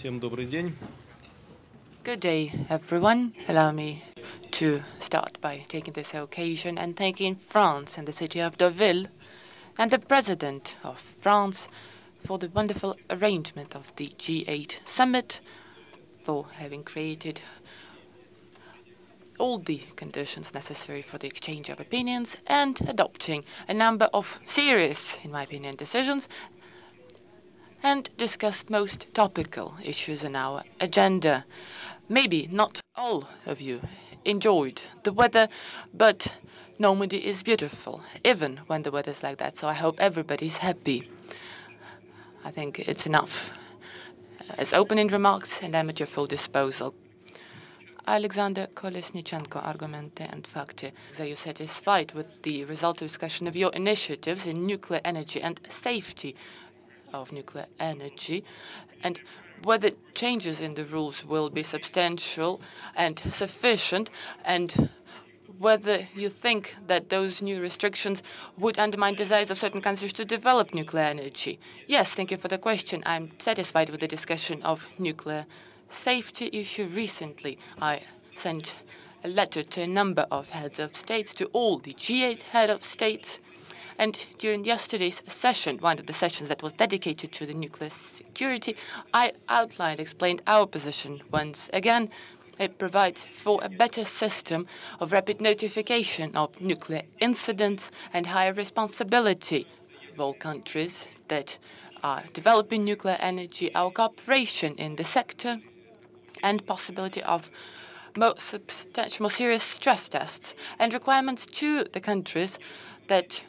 Всем добрый день. Good day, everyone. Allow me to start by taking this occasion and thanking France and the city of Deauville and the President of France for the wonderful arrangement of the G8 summit, for having created all the conditions necessary for the exchange of opinions and adopting a number of serious, in my opinion, decisions, and discussed most topical issues on our agenda. Maybe not all of you enjoyed the weather, but Normandy is beautiful, even when the weather's like that, so I hope everybody's happy. I think it's enough as opening remarks, and I'm at your full disposal. Alexander Kolesnichenko, Argumente and Fakty. Are you satisfied with the result of discussion of your initiatives in nuclear energy and safety of nuclear energy, and whether changes in the rules will be substantial and sufficient, and whether you think that those new restrictions would undermine desires of certain countries to develop nuclear energy? Yes, thank you for the question. I'm satisfied with the discussion of nuclear safety issue. Recently, I sent a letter to a number of heads of states, to all the G8 head of states. And during yesterday's session, one of the sessions that was dedicated to the nuclear security, I explained our position once again. It provides for a better system of rapid notification of nuclear incidents and higher responsibility of all countries that are developing nuclear energy, our cooperation in the sector, and possibility of more substantial, more serious stress tests, and requirements to the countries that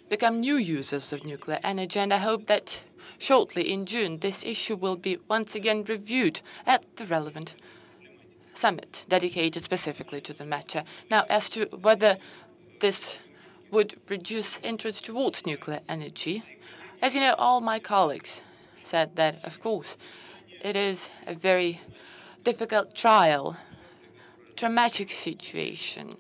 become new users of nuclear energy. And I hope that shortly in June, this issue will be once again reviewed at the relevant summit dedicated specifically to the matter. Now, as to whether this would reduce interest towards nuclear energy, as you know, all my colleagues said that, of course, it is a very difficult trial, dramatic situation,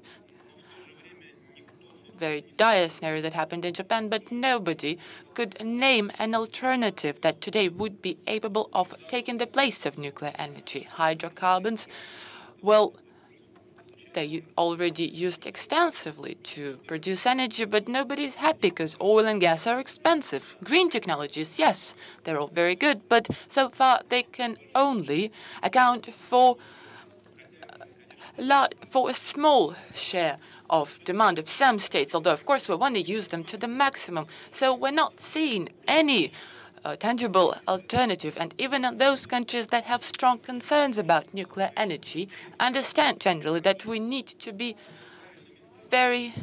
very dire scenario that happened in Japan, but nobody could name an alternative that today would be capable of taking the place of nuclear energy. Hydrocarbons, well, they already used extensively to produce energy, but nobody's happy because oil and gas are expensive. Green technologies, yes, they're all very good, but so far they can only account for a small share of demand of some states, although, of course, we want to use them to the maximum. So we're not seeing any tangible alternative. And even in those countries that have strong concerns about nuclear energy understand generally that we need to be very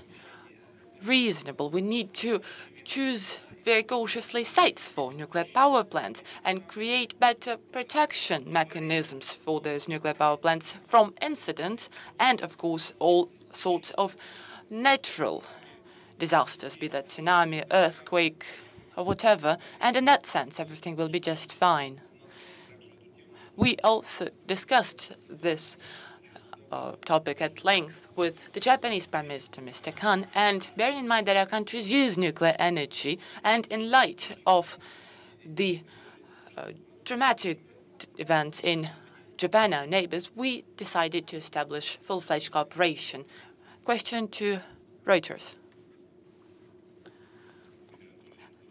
reasonable. We need to choose very cautiously sites for nuclear power plants and create better protection mechanisms for those nuclear power plants from incidents and, of course, all sorts of natural disasters, be that tsunami, earthquake, or whatever. And in that sense, everything will be just fine. We also discussed this topic at length with the Japanese Prime Minister, Mr. Kan, and bearing in mind that our countries use nuclear energy, and in light of the dramatic events in Japan, our neighbors, we decided to establish full-fledged cooperation. Question to Reuters.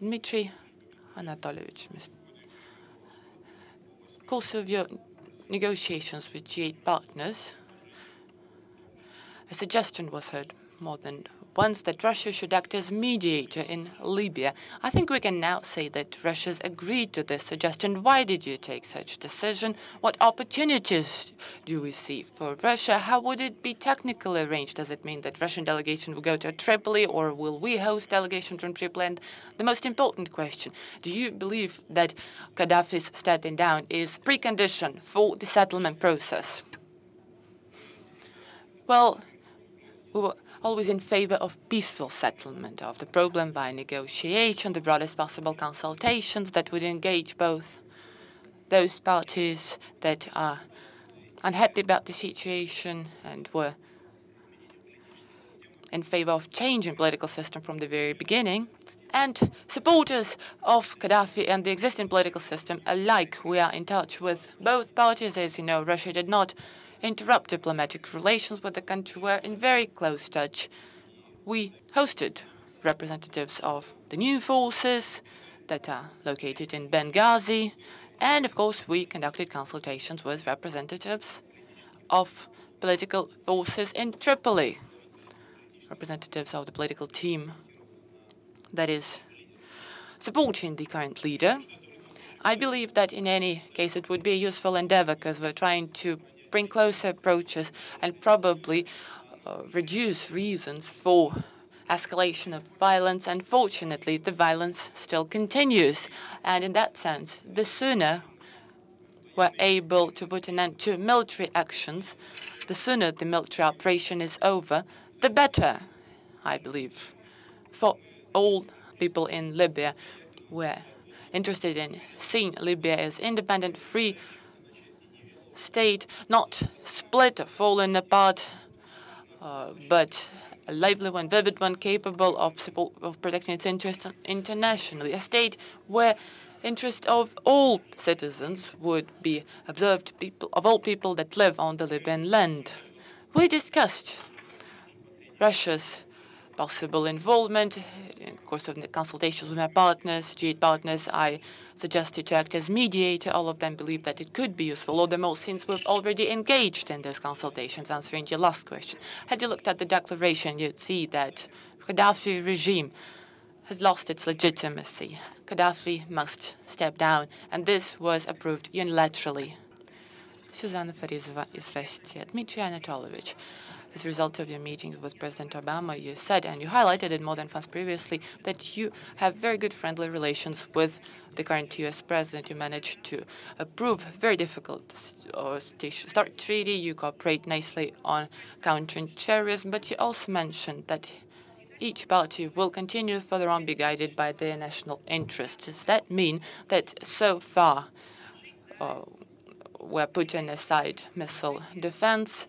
Dmitry Anatolyevich, course of your negotiations with G8 partners, a suggestion was heard more than once that Russia should act as mediator in Libya. I think we can now say that Russia's agreed to this suggestion. Why did you take such a decision? What opportunities do we see for Russia? How would it be technically arranged? Does it mean that Russian delegation will go to Tripoli, or will we host delegation from Tripoli? And the most important question, do you believe that Gaddafi's stepping down is precondition for the settlement process? Well, we were always in favor of peaceful settlement of the problem by negotiation, the broadest possible consultations that would engage both those parties that are unhappy about the situation and were in favor of changing political system from the very beginning, And supporters of Gaddafi and the existing political system alike, we are in touch with both parties. As you know, Russia did not interrupt diplomatic relations with the country. We're in very close touch. We hosted representatives of the new forces that are located in Benghazi. And of course, we conducted consultations with representatives of political forces in Tripoli, representatives of the political team that is supporting the current leader. I believe that in any case it would be a useful endeavor because we're trying to bring closer approaches and probably reduce reasons for escalation of violence. Unfortunately, the violence still continues. And in that sense, the sooner we're able to put an end to military actions, the sooner the military operation is over, the better, I believe, for all people in Libya. We're interested in seeing Libya as independent, free state, not split or fallen apart, but a lively one, vivid one, capable of protecting its interests internationally. A state where interest of all citizens would be observed, of all people that live on the Libyan land. We discussed Russia's possible involvement. In the course of the consultations with my partners, G8 partners, I suggested to act as mediator. All of them believe that it could be useful, all the more since we've already engaged in those consultations. Answering your last question, had you looked at the declaration, you'd see that Gaddafi regime has lost its legitimacy. Gaddafi must step down, and this was approved unilaterally. Susanna Farizova, Izvestia. Dmitry Anatolovich, as a result of your meetings with President Obama, you said, and you highlighted it more than once previously, that you have very good friendly relations with the current U.S. president. You managed to approve very difficult START treaty. You cooperate nicely on countering terrorism, but you also mentioned that each party will continue further on be guided by their national interests. Does that mean that so far we're putting aside missile defense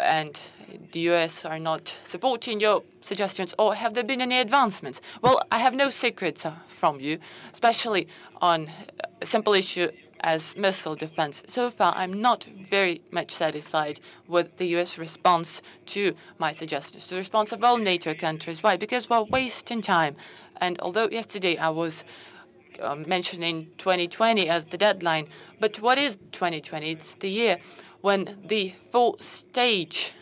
and the U.S. are not supporting your suggestions, or have there been any advancements? Well, I have no secrets from you, especially on a simple issue as missile defense. So far, I'm not very much satisfied with the U.S. response to my suggestions, the response of all NATO countries. Why? Because we're wasting time. And although yesterday I was mentioning 2020 as the deadline, but what is 2020? It's the year when the four-stage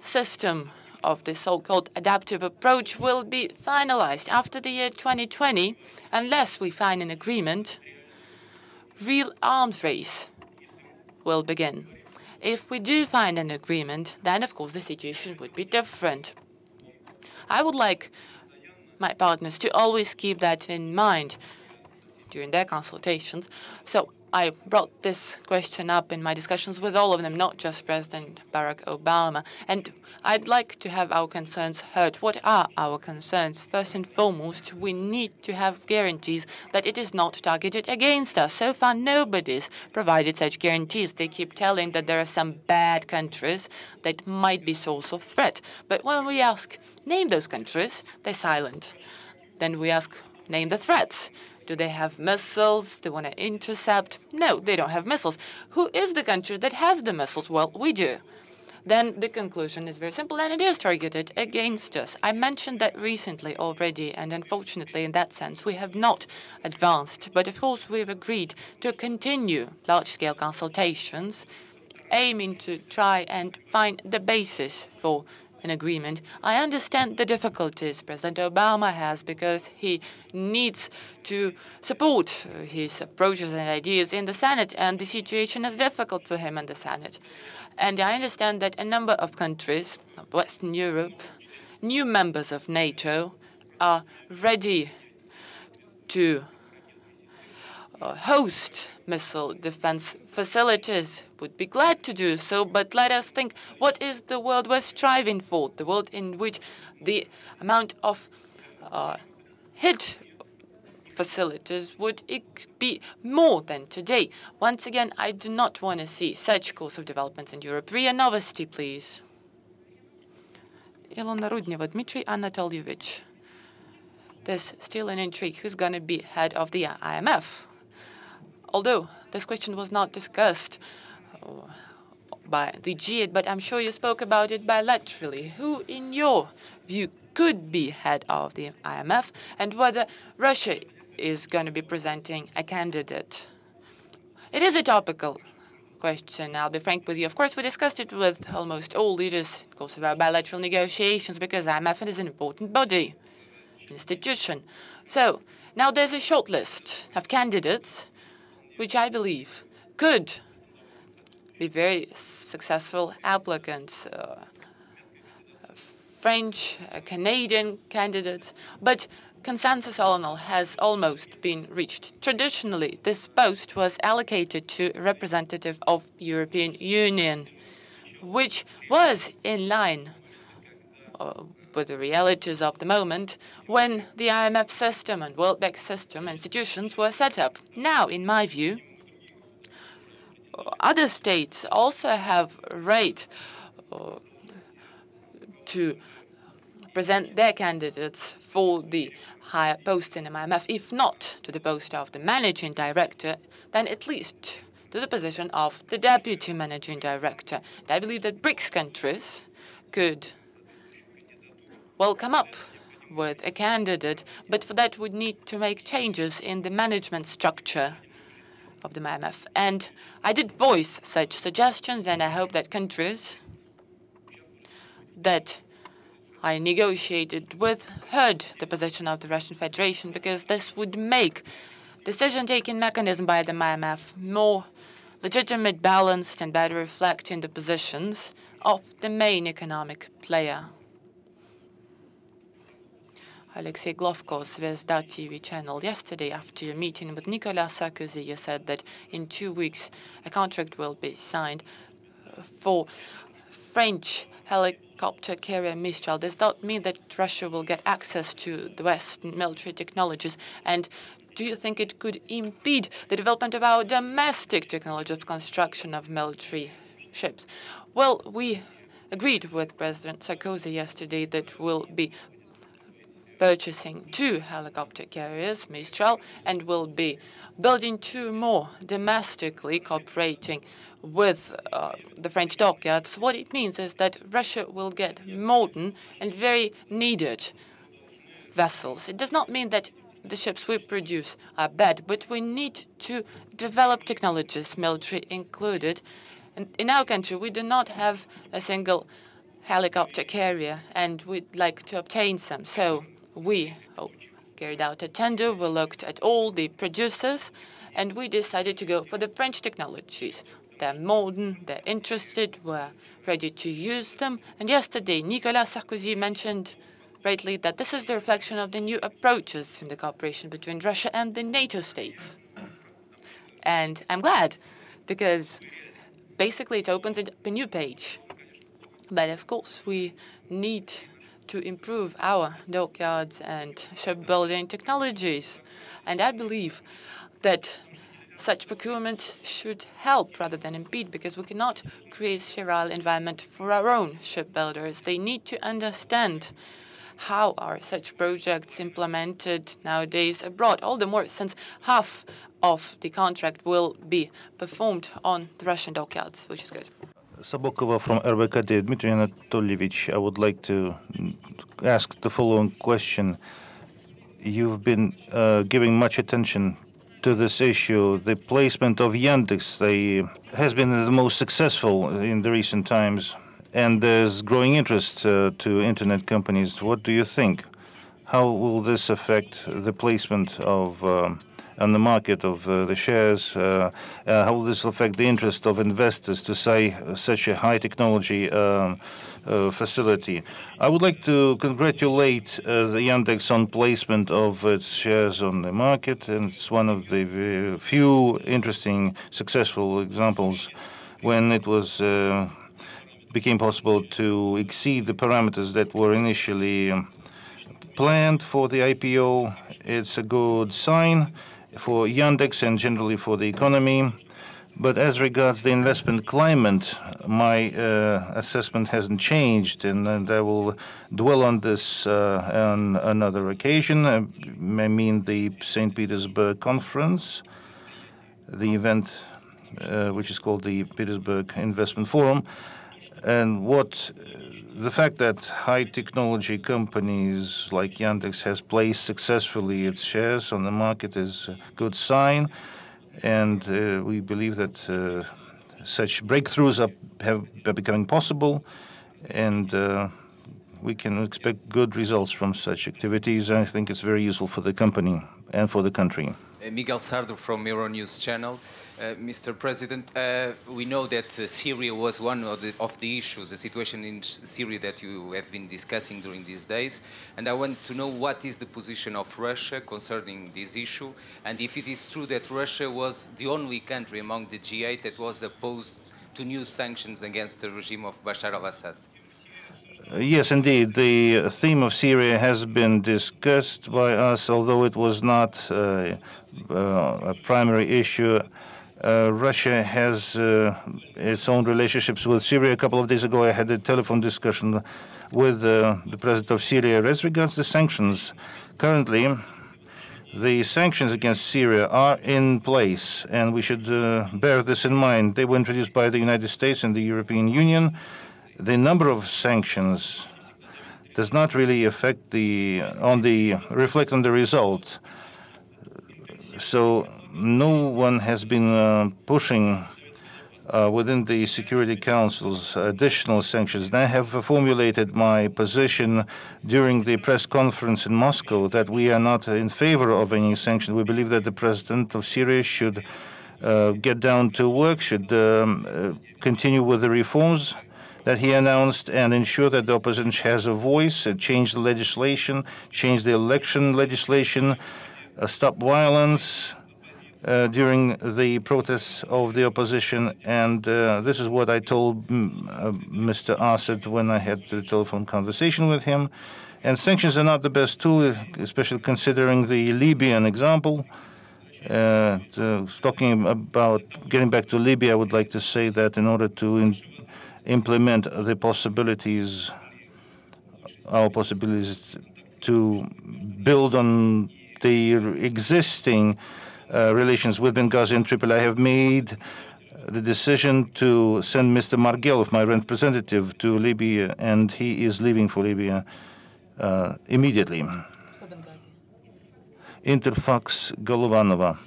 system of the so-called adaptive approach will be finalized. After the year 2020, unless we find an agreement, real arms race will begin. If we do find an agreement, then of course the situation would be different. I would like my partners to always keep that in mind during their consultations. So I brought this question up in my discussions with all of them, not just President Barack Obama. And I'd like to have our concerns heard. What are our concerns? First and foremost, we need to have guarantees that it is not targeted against us. So far, nobody's provided such guarantees. They keep telling that there are some bad countries that might be source of threat. But when we ask, name those countries, they're silent. Then we ask, name the threats. Do they have missiles they want to intercept? No, they don't have missiles. Who is the country that has the missiles? Well, we do. Then the conclusion is very simple, and it is targeted against us. I mentioned that recently already, and unfortunately, in that sense, we have not advanced. But of course, we've agreed to continue large-scale consultations, aiming to try and find the basis for an agreement. I understand the difficulties President Obama has because he needs to support his approaches and ideas in the Senate, and the situation is difficult for him in the Senate. And I understand that a number of countries of Western Europe, new members of NATO, are ready to host missile defense facilities, would be glad to do so, but let us think, what is the world we're striving for? The world in which the amount of hit facilities would be more than today. Once again, I do not want to see such course of developments in Europe. RIA Novosti, please. Ilona Rudneva, Dmitry Anatolyevich. there's still an intrigue who's going to be head of the IMF. Although this question was not discussed by the G8, but I'm sure you spoke about it bilaterally. Who, in your view, could be head of the IMF, and whether Russia is going to be presenting a candidate? It is a topical question. I'll be frank with you. Of course, we discussed it with almost all leaders, of course, about bilateral negotiations, because IMF is an important body, institution. So now there's a short list of candidates, which I believe could be very successful applicants, French, Canadian candidates, but consensus all in all has almost been reached. Traditionally, this post was allocated to a representative of the European Union, which was in line with the realities of the moment when the IMF system and World Bank system institutions were set up. Now, in my view, other states also have a right to present their candidates for the higher post in the IMF, if not to the post of the managing director, then at least to the position of the deputy managing director. And I believe that BRICS countries could well come up with a candidate, but for that would need to make changes in the management structure of the IMF. And I did voice such suggestions, and I hope that countries that I negotiated with heard the position of the Russian Federation, because this would make decision-taking mechanism by the IMF more legitimate, balanced, and better reflecting the positions of the main economic player. Alexei Glovko's Zvezda TV channel yesterday, after a meeting with Nicolas Sarkozy, you said that in 2 weeks a contract will be signed for French helicopter carrier Mistral. Does that mean that Russia will get access to the Western military technologies? And do you think it could impede the development of our domestic technology of construction of military ships? Well, we agreed with President Sarkozy yesterday that we'll be purchasing 2 helicopter carriers, Mistral, and will be building 2 more domestically, cooperating with the French dockyards. What it means is that Russia will get modern and very needed vessels. It does not mean that the ships we produce are bad, but we need to develop technologies, military included. And in our country, we do not have a single helicopter carrier, and we'd like to obtain some. So we carried out a tender, we looked at all the producers, and we decided to go for the French technologies. They're modern, they're interested, we're ready to use them. And yesterday, Nicolas Sarkozy mentioned rightly that this is the reflection of the new approaches in the cooperation between Russia and the NATO states. And I'm glad, because basically it opens up a new page. But of course, we need to improve our dockyards and shipbuilding technologies. And I believe that such procurement should help rather than impede, because we cannot create a sterile environment for our own shipbuilders. They need to understand how are such projects implemented nowadays abroad, all the more since half of the contract will be performed on the Russian dockyards, which is good. Sabokova from RBKT. Dmitry Anatolievich, I would like to ask the following question. You've been giving much attention to this issue. The placement of Yandex has been the most successful in the recent times, and there's growing interest to internet companies. What do you think? How will this affect the placement of on the market of the shares? How will this affect the interest of investors to say such a high technology facility? I would like to congratulate the Yandex on placement of its shares on the market, and it's one of the few interesting, successful examples when it was became possible to exceed the parameters that were initially planned for the IPO. It's a good sign for Yandex and generally for the economy. But as regards the investment climate, my assessment hasn't changed, and I will dwell on this on another occasion. I mean the St. Petersburg conference, the event which is called the Petersburg Investment Forum, and the fact that high technology companies like Yandex has placed successfully its shares on the market is a good sign. And we believe that such breakthroughs are becoming possible, and we can expect good results from such activities. I think it's very useful for the company and for the country. Miguel Sardo from Euronews Channel. Mr. President, we know that Syria was one of the issues, the situation in Syria that you have been discussing during these days. And I want to know what is the position of Russia concerning this issue, and if it is true that Russia was the only country among the G8 that was opposed to new sanctions against the regime of Bashar al-Assad. Yes, indeed. The theme of Syria has been discussed by us, although it was not a primary issue. Russia has its own relationships with Syria. A couple of days ago, I had a telephone discussion with the president of Syria. As regards the sanctions, currently, the sanctions against Syria are in place, and we should bear this in mind. They were introduced by the United States and the European Union. The number of sanctions does not really reflect on the result. So no one has been pushing within the Security Council's additional sanctions. And I have formulated my position during the press conference in Moscow that we are not in favor of any sanctions. We believe that the president of Syria should get down to work, should continue with the reforms that he announced and ensure that the opposition has a voice, change the legislation, change the election legislation, stop violence during the protests of the opposition. And this is what I told Mr. Assad when I had the telephone conversation with him. And sanctions are not the best tool, especially considering the Libyan example. Talking about getting back to Libya, I would like to say that in order to implement the possibilities, our possibilities to build on the existing relations with Benghazi and Tripoli, I have made the decision to send Mr. Margelov, my representative, to Libya, and he is leaving for Libya immediately. Interfax Golovanova.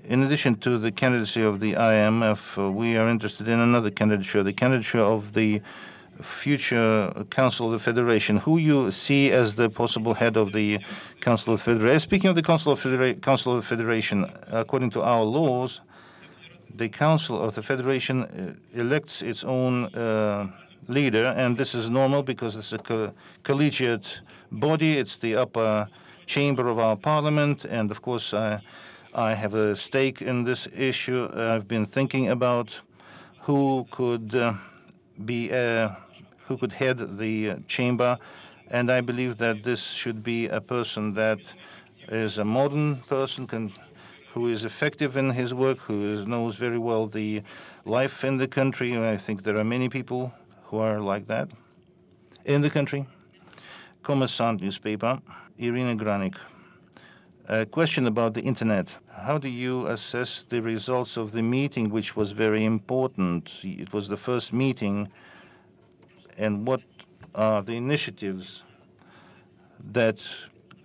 In addition to the candidacy of the IMF, we are interested in another candidature, the candidature of the future Council of the Federation. Who you see as the possible head of the Council of the Federation? Speaking of the Council of the Federation, according to our laws, the Council of the Federation elects its own leader, and this is normal because it's a collegiate body. It's the upper chamber of our parliament, and of course, I have a stake in this issue. I've been thinking about who could head the chamber, and I believe that this should be a person that is a modern person, who is effective in his work, who knows very well the life in the country. I think there are many people who are like that in the country. Kommersant newspaper, Irina Granik. A question about the internet. How do you assess the results of the meeting, which was very important? It was the first meeting, and what are the initiatives that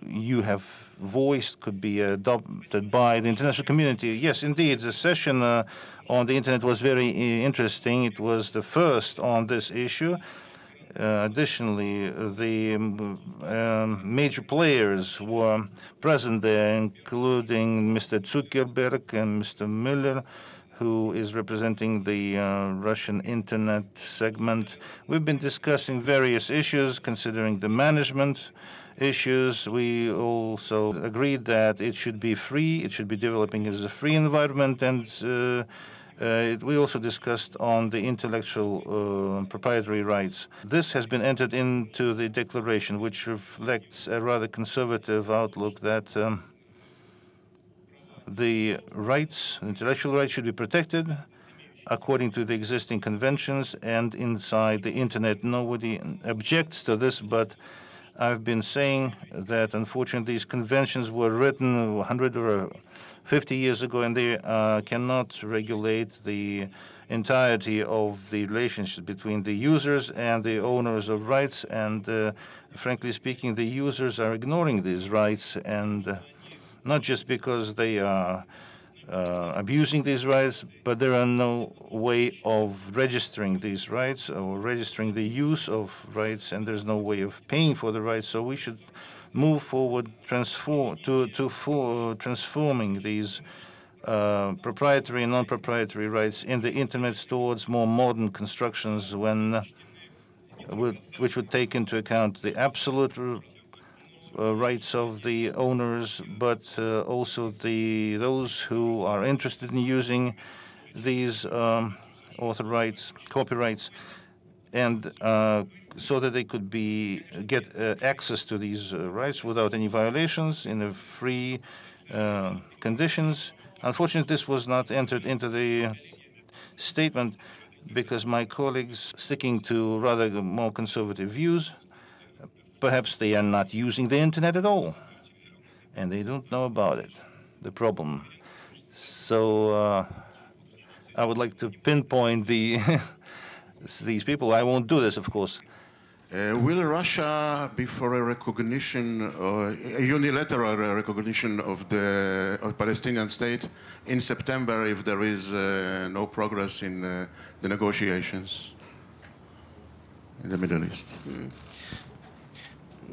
you have voiced could be adopted by the international community? Yes, indeed, the session on the internet was very interesting. It was the first on this issue. Additionally, the major players were present there, including Mr. Zuckerberg and Mr. Müller, who is representing the Russian internet segment. We've been discussing various issues considering the management issues. We also agreed that it should be free, it should be developing as a free environment, and we also discussed on the intellectual proprietary rights. This has been entered into the declaration, which reflects a rather conservative outlook that the rights, intellectual rights should be protected according to the existing conventions and inside the internet. Nobody objects to this, but I've been saying that unfortunately these conventions were written 100 or 50 years ago, and they cannot regulate the entirety of the relationship between the users and the owners of rights. And frankly speaking, the users are ignoring these rights, and not just because they are abusing these rights, but there are no way of registering these rights or registering the use of rights, and there's no way of paying for the rights. So we should move forward, transforming these proprietary and non-proprietary rights in the internet towards more modern constructions, which would take into account the absolute rights of the owners, but also those who are interested in using these author rights, copyrights, and so that they could get access to these rights without any violations in a free conditions. Unfortunately, this was not entered into the statement because my colleagues sticking to rather more conservative views. Perhaps they are not using the internet at all, and they don't know about it, the problem. So I would like to pinpoint these people. I won't do this, of course. Will Russia be for a recognition, a unilateral recognition of the Palestinian state in September if there is no progress in the negotiations in the Middle East?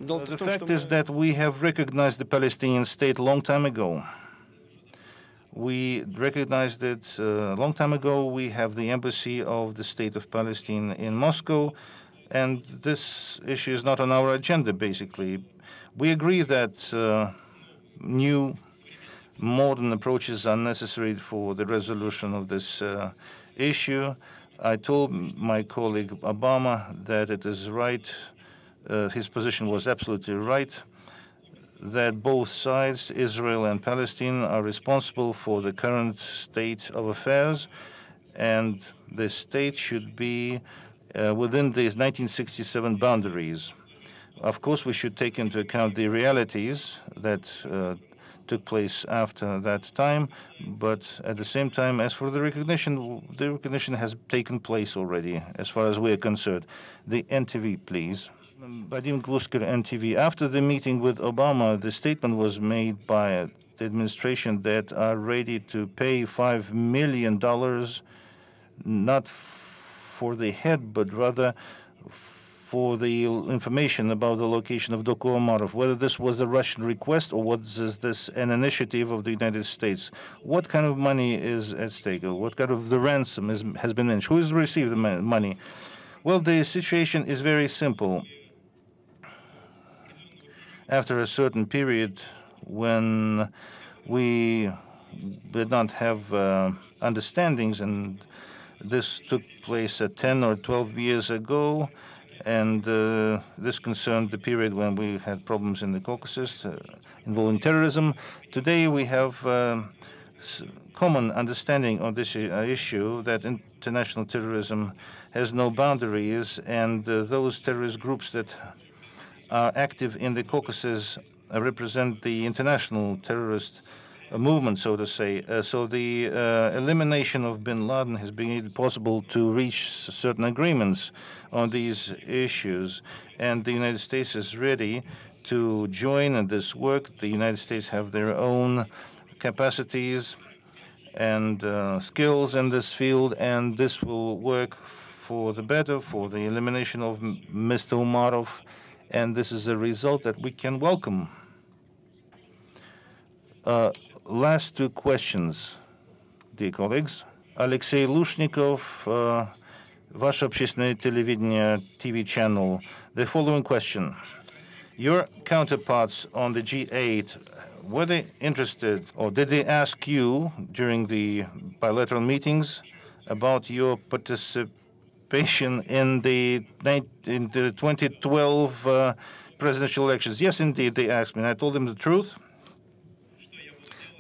The fact is that we have recognized the Palestinian state a long time ago. We recognized it a long time ago. We have the embassy of the state of Palestine in Moscow, and this issue is not on our agenda, basically. We agree that new modern approaches are necessary for the resolution of this issue. I told my colleague Obama that it is right, his position was absolutely right, that both sides, Israel and Palestine, are responsible for the current state of affairs, and the state should be within these 1967 boundaries. Of course, we should take into account the realities that took place after that time, but at the same time, as for the recognition has taken place already, as far as we are concerned. The NTV, please. Vadim Glusker, NTV. After the meeting with Obama, the statement was made by the administration that are ready to pay $5 million, not for the head, but rather for the information about the location of Doku Omarov. Whether this was a Russian request or was this an initiative of the United States? What kind of money is at stake? What kind of the ransom has been mentioned? Who has received the money? Well, the situation is very simple. After a certain period when we did not have understandings, and this took place 10 or 12 years ago, and this concerned the period when we had problems in the Caucasus involving terrorism. Today we have common understanding on this issue that international terrorism has no boundaries, and those terrorist groups that are active in the Caucasus represent the international terrorist movement, so to say. So the elimination of bin Laden has been possible to reach certain agreements on these issues, and the United States is ready to join in this work. The United States have their own capacities and skills in this field, and this will work for the better, for the elimination of Mr. Umarov, and this is a result that we can welcome. Last two questions, dear colleagues. Alexei Lushnikov, Ваше общественное телевидение TV channel. The following question. Your counterparts on the G8, were they interested, or did they ask you during the bilateral meetings about your participation in the 2012 presidential elections? Yes, indeed, they asked me, and I told them the truth,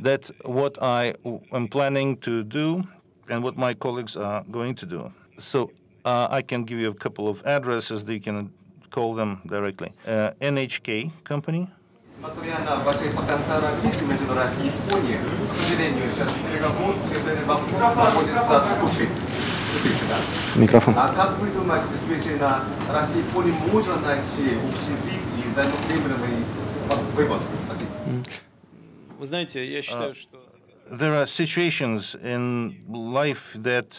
That's what I am planning to do and what my colleagues are going to do. So I can give you a couple of addresses that you can call them directly. NHK company. Смотря на ваши потенциалы развития между Россией и Японией, к сожалению, сейчас переговор находится в тупике. Микрофон. А как вы думаете, действительно, Россия и Япония можно найти общий язык и взаимоприемлемый вывод? Спасибо. Вы знаете, я считаю, что... There are situations in life that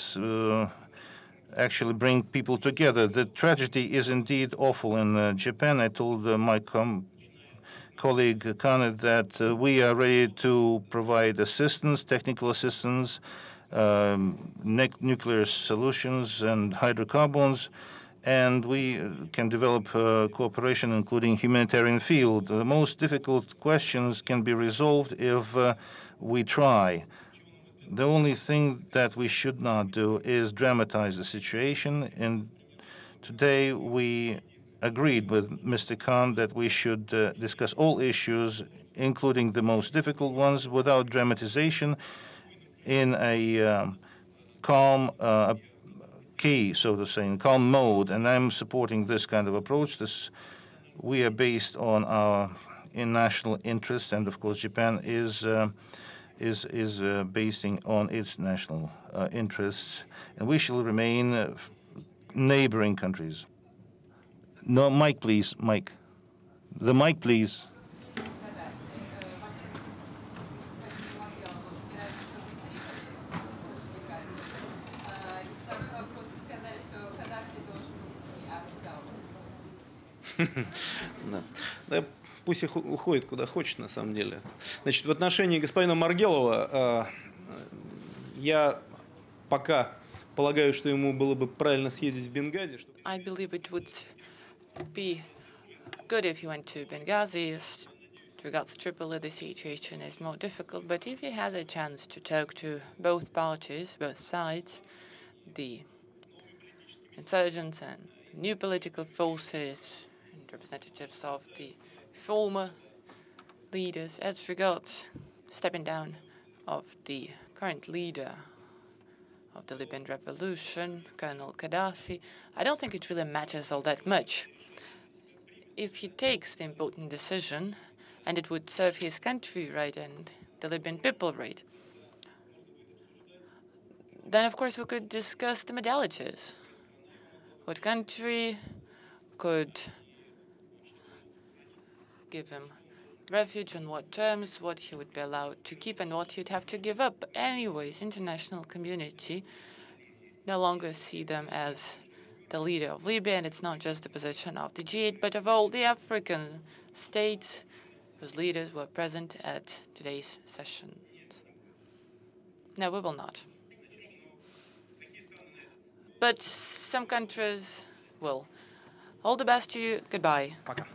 actually bring people together. The tragedy is indeed awful in Japan. I told my colleague Kane that we are ready to provide assistance, technical assistance, nuclear solutions and hydrocarbons, and we can develop cooperation, including humanitarian field. The most difficult questions can be resolved if we try. The only thing that we should not do is dramatize the situation. And today we agreed with Mr. Khan that we should discuss all issues, including the most difficult ones, without dramatization, in a calm key, so to say, in calm mode. And I'm supporting this kind of approach. We are based on our national interest, and of course Japan is basing on its national interests, and we shall remain neighboring countries. No, mic, please, mic. The mic, please. Да, пусть уходит куда хочет, на самом деле. Значит, в отношении господина Маргелова я пока полагаю, что ему было бы правильно съездить в Бенгази. I believe it would be good if he went to Benghazi. As regards Tripoli, the situation is more difficult, but if he has a chance to talk to both parties, both sides, the insurgents and new political forces, and representatives of the former leaders, as regards stepping down of the current leader of the Libyan revolution, Colonel Gaddafi, I don't think it really matters all that much. If he takes the important decision, and it would serve his country right and the Libyan people right, then of course we could discuss the modalities. What country could give him refuge, on what terms, what he would be allowed to keep, and what he'd have to give up. Anyways, international community no longer see them as the leader of Libya, and it's not just the position of the G8, but of all the African states whose leaders were present at today's session. No, we will not. But some countries will. All the best to you. Goodbye. Пока.